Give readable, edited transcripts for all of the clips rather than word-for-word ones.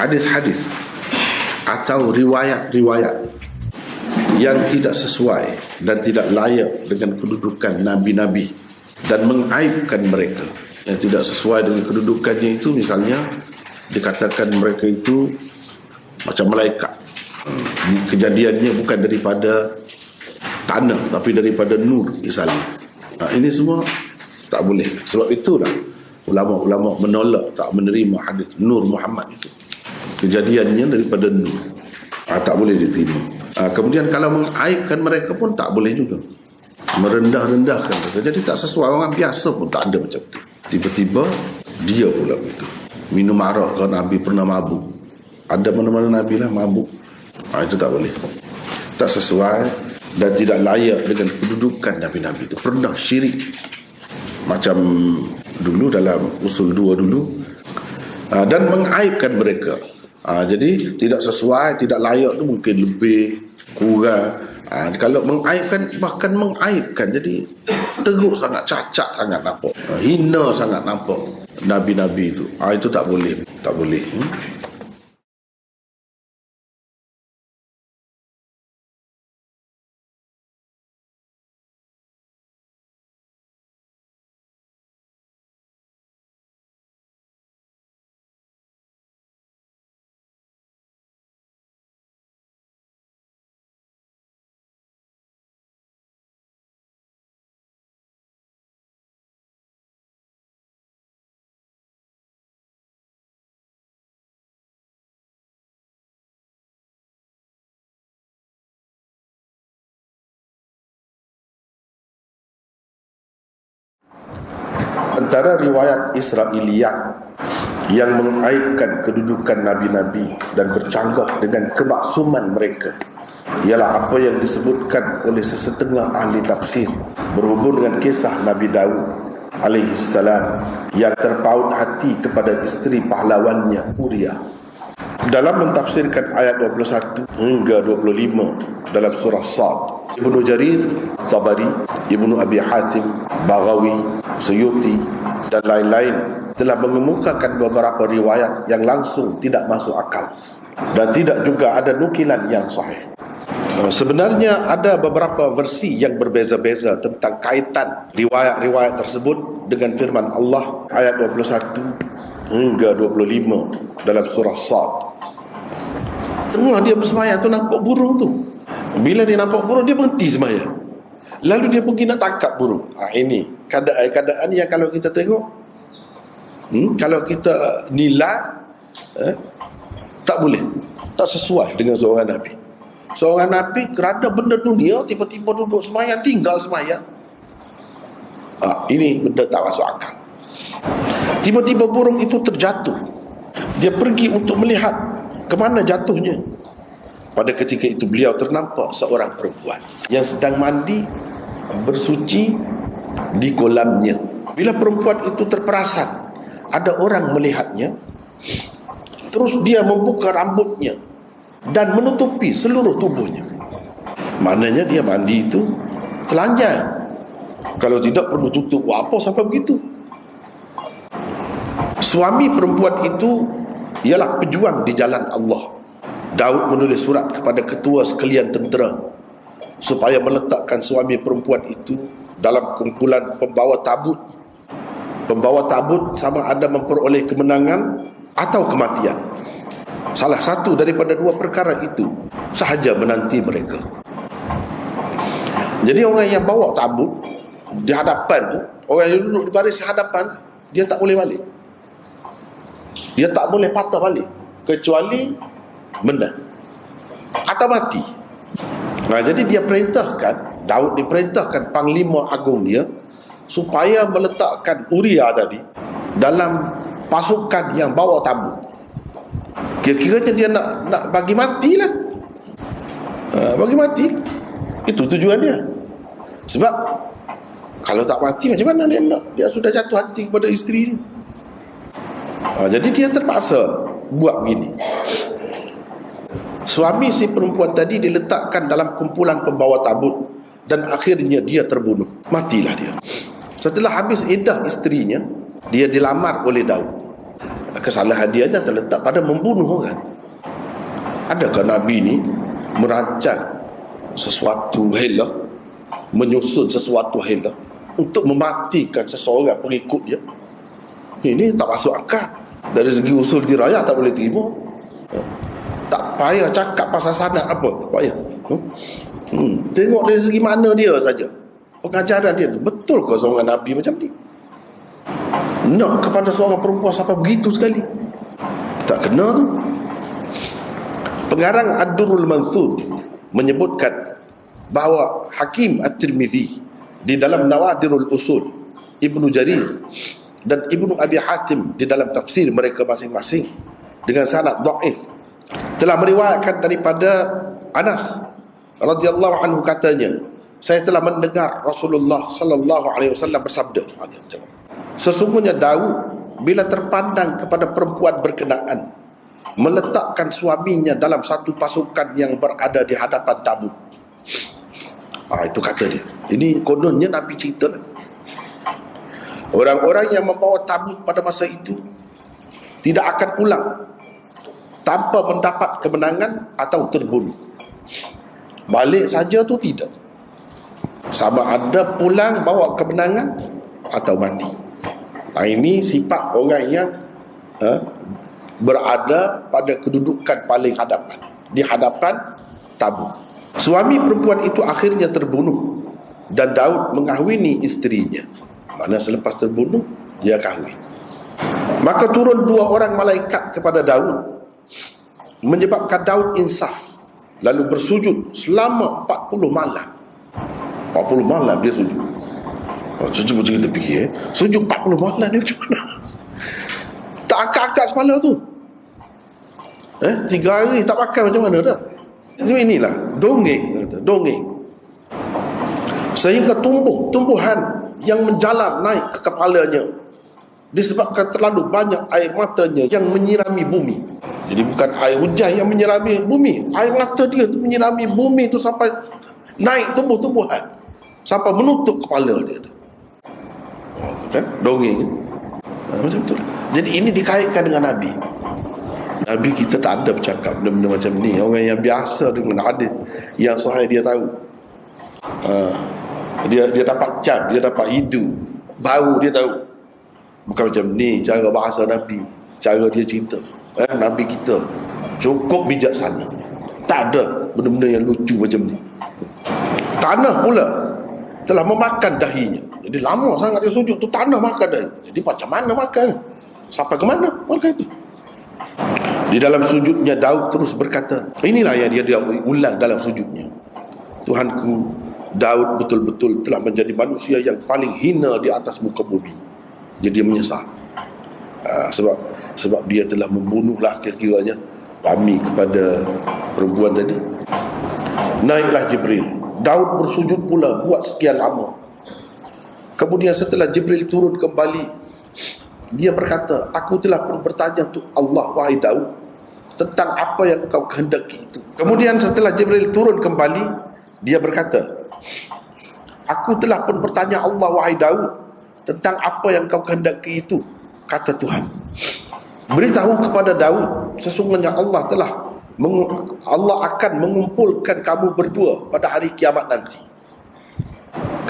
hadis-hadis atau riwayat-riwayat yang tidak sesuai dan tidak layak dengan kedudukan nabi-nabi dan mengaibkan mereka. Yang tidak sesuai dengan kedudukannya itu, misalnya dikatakan mereka itu macam malaikat. Kejadiannya bukan daripada tanah tapi daripada nur misalnya. Ini semua tak boleh. Sebab itulah ulama-ulama menolak, tak menerima hadis Nur Muhammad itu. Kejadiannya daripada nur. Tak boleh diterima. Kemudian kalau mengaibkan mereka pun tak boleh juga. Merendah-rendahkan mereka. Jadi tak sesuai. Orang biasa pun tak ada macam tu. Tiba-tiba dia pula begitu. Minum arak kalau Nabi pernah mabuk. Ada mana-mana Nabi lah mabuk. Itu tak boleh. Tak sesuai dan tidak layak dengan kedudukan Nabi-Nabi itu. Pernah syirik. Macam dulu dalam usul 2 dulu. Dan mengaibkan mereka. Jadi tidak sesuai, tidak layak tu mungkin lebih kurang. Kalau mengaibkan, bahkan mengaibkan, jadi teruk sangat, cacat sangat nampak, hina sangat nampak Nabi-Nabi itu. Itu tak boleh. Tak boleh. Antara riwayat Israiliyat yang mengaibkan kedudukan Nabi-Nabi dan bercanggah dengan kemaksuman mereka ialah apa yang disebutkan oleh sesetengah ahli tafsir berhubung dengan kisah Nabi Daud alaihi salam yang terpaut hati kepada isteri pahlawannya Uriah. Dalam mentafsirkan ayat 21 hingga 25 dalam surah Sad, Ibnu Jarir, Tabari, Ibnu Abi Hatim, Baghawi, Suyuti dan lain-lain telah mengemukakan beberapa riwayat yang langsung tidak masuk akal dan tidak juga ada nukilan yang sahih. Sebenarnya ada beberapa versi yang berbeza-beza tentang kaitan riwayat-riwayat tersebut dengan firman Allah ayat 21 hingga 25 dalam surah Sad. Tengah dia bersemayang tu nampak burung tu. Bila dia nampak burung, dia berhenti semayang. Lalu dia pergi nak tangkap burung. Ini keadaan yang kalau kita tengok, kalau kita nilai, tak boleh, tak sesuai dengan seorang Nabi. Seorang Nabi kerana benda dunia tiba-tiba duduk semayang, tinggal semayang. Ini benda tak masuk akal. Tiba-tiba burung itu terjatuh. Dia pergi untuk melihat ke mana jatuhnya. Pada ketika itu beliau ternampak seorang perempuan yang sedang mandi bersuci di kolamnya. Bila perempuan itu terperasan ada orang melihatnya, terus dia membuka rambutnya dan menutupi seluruh tubuhnya. Maknanya dia mandi itu telanjang. Kalau tidak perlu tutup apa sampai begitu. Suami perempuan itu ialah pejuang di jalan Allah. Daud menulis surat kepada ketua sekalian tentera supaya meletakkan suami perempuan itu dalam kumpulan pembawa tabut. Pembawa tabut sama ada memperoleh kemenangan atau kematian. Salah satu daripada dua perkara itu sahaja menanti mereka. Jadi orang yang bawa tabut di hadapan tu, orang yang duduk di baris hadapan, dia tak boleh balik. Dia tak boleh patah balik kecuali menang atau mati. Jadi dia perintahkan, Daud diperintahkan panglima agung dia supaya meletakkan Uriah tadi dalam pasukan yang bawa tabut. Kira-kiranya dia nak bagi matilah. Bagi mati. Itu tujuan dia. Sebab kalau tak mati macam mana dia nak? Dia sudah jatuh hati kepada isteri dia. Jadi dia terpaksa buat begini. Suami si perempuan tadi diletakkan dalam kumpulan pembawa tabut dan akhirnya dia terbunuh. Matilah dia. Setelah habis iddah isterinya, dia dilamar oleh Daud. Kesalahan dia terletak pada membunuh orang. Adakah Nabi ni merancang sesuatu helah, menyusun sesuatu helah untuk mematikan seseorang pengikut dia? Ini tak masuk akal. Dari segi usul dirayah tak boleh terima. Tak payah cakap pasal sanad apa, tak payah. Tengok dari segi mana dia saja, pengajaran dia. Betul ke seorang Nabi macam ni? Nak kepada seorang perempuan sampai begitu sekali? Tak kena tu. Pengarang Ad-Durrul Mansur menyebutkan bahawa Hakim At-Tirmidzi di dalam Nawadirul Usul, Ibnu Jarir dan Ibnu Abi Hatim di dalam tafsir mereka masing-masing dengan sanad dhaif telah meriwayatkan daripada Anas radhiyallahu anhu, katanya, saya telah mendengar Rasulullah sallallahu alaihi wasallam bersabda, sesungguhnya Daud bila terpandang kepada perempuan berkenaan meletakkan suaminya dalam satu pasukan yang berada di hadapan tamu. Itu kata dia. Ini kononnya Nabi cerita lah. Orang-orang yang membawa tamu pada masa itu tidak akan pulang tanpa mendapat kemenangan atau terbunuh. Balik saja tu tidak. Sama ada pulang bawa kemenangan atau mati. Ini sifat orang yang berada pada kedudukan paling hadapan, di hadapan tamu. Suami perempuan itu akhirnya terbunuh dan Daud mengahwini isterinya. Mana selepas terbunuh dia kahwin. Maka turun 2 orang malaikat kepada Daud, menyebabkan Daud insaf, lalu bersujud selama 40 malam. 40 malam dia sujud. Sujud macam kita fikir, sujud 40 malam ni macam mana? Tak akak-akak kepala tu. 3 hari tak makan macam mana dah? Inilah dongeng, dongeng. Sehingga tumbuhan yang menjalar naik ke kepalanya disebabkan terlalu banyak air matanya yang menyirami bumi. Jadi bukan air hujan yang menyirami bumi, air mata dia tu menyirami bumi tu sampai naik tumbuh-tumbuhan sampai menutup kepala dia tu. Kan? Dongeng. Macam tu. Jadi ini dikaitkan dengan Nabi. Nabi kita tak ada bercakap benda-benda macam ni. Orang yang biasa dengan hadis yang sahih dia tahu. Dia dapat cap, dia dapat hidu, bau dia tahu. Bukan macam ni cara bahasa Nabi, cara dia cerita. Nabi kita cukup bijaksana. Tak ada benda-benda yang lucu macam ni. Tanah pula telah memakan dahinya. Jadi lama sangat dia sujud tu, tanah makan dahi. Jadi macam mana makan? Sampai ke mana makan itu? Di dalam sujudnya Daud terus berkata, inilah yang dia ulang dalam sujudnya, Tuhanku, Daud betul-betul telah menjadi manusia yang paling hina di atas muka bumi. Jadi dia menyesal. Sebab dia telah membunuhlah kira-kiranya suami kepada perempuan tadi. Naiklah Jibril. Daud bersujud pula buat sekian lama. Kemudian setelah Jibril turun kembali, dia berkata, aku telah pun bertanya untuk Allah, wahai Daud, tentang apa yang kau kehendaki itu. Kemudian setelah Jibril turun kembali, dia berkata, aku telah pun bertanya Allah, wahai Daud, tentang apa yang kau kehendaki itu. Kata Tuhan, beritahu kepada Daud, sesungguhnya Allah akan mengumpulkan kamu berdua pada hari kiamat nanti.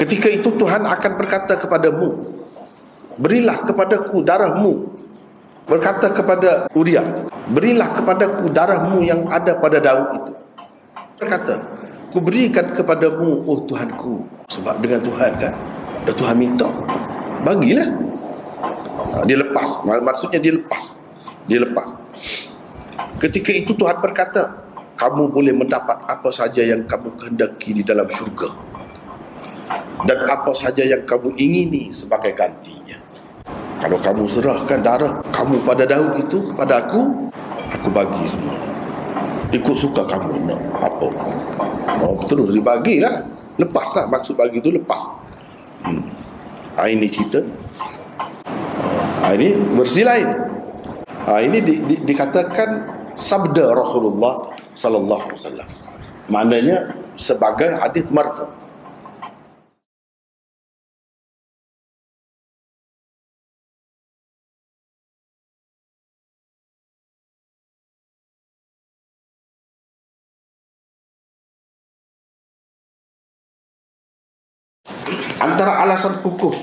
Ketika itu Tuhan akan berkata kepadamu, berilah kepadaku darahmu. Berkata kepada Uria, berilah kepadaku darahmu yang ada pada Daud itu. Berkata, ku berikan kepadamu, oh Tuhanku. Sebab dengan Tuhan kan, dah Tuhan minta, bagilah. Dia lepas. Maksudnya dia lepas. Ketika itu Tuhan berkata, kamu boleh mendapat apa saja yang kamu kehendaki di dalam syurga, dan apa saja yang kamu ingini sebagai gantinya. Kalau kamu serahkan darah kamu pada Daud itu kepada aku bagi semua. Ikut suka kamu nak apa. Terus dibagilah. Lepaslah. Maksud bagi itu lepas. Ini cerita. Ini versi lain. Ini dikatakan sabda Rasulullah sallallahu alaihi wasallam. Maknanya sebagai hadis marfu'. Antara alasan kukuh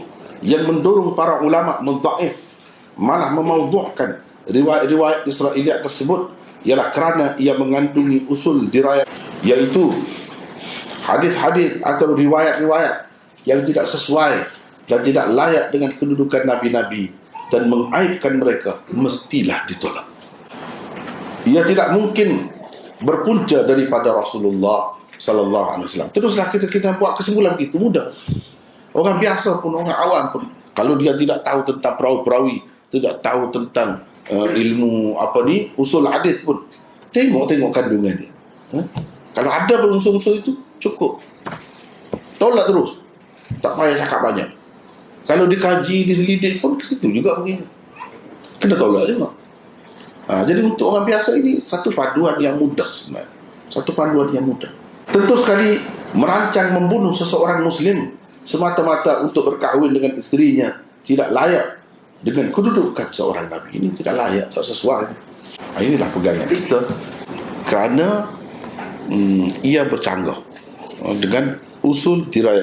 yang mendorong para ulama mendhaif, malah memaudhu'kan riwayat-riwayat Israiliyat tersebut, ialah kerana ia mengandungi usul dirayat, iaitu hadis-hadis atau riwayat-riwayat yang tidak sesuai dan tidak layak dengan kedudukan nabi-nabi dan mengaibkan mereka, mestilah ditolak. Ia tidak mungkin berpunca daripada Rasulullah sallallahu alaihi wasallam. Teruslah kita buat kesimpulan begitu mudah. Orang biasa pun, orang awam pun, kalau dia tidak tahu tentang perawi-perawi, tidak tahu tentang ilmu usul hadis pun, tengok kandungan dia. Kalau ada unsur-unsur itu, cukup. Tolak terus. Tak payah cakap banyak. Kalau dikaji, diselidik pun ke situ juga begini. Kena tolak juga. Jadi untuk orang biasa ini satu panduan yang mudah sebenarnya. Satu panduan yang mudah. Tentu sekali merancang membunuh seseorang Muslim semata-mata untuk berkahwin dengan isterinya tidak layak dengan kedudukan seorang Nabi. Ini tidak layak, tak sesuai. Inilah pegangan kita, kerana ia bercanggah dengan usul dirayat.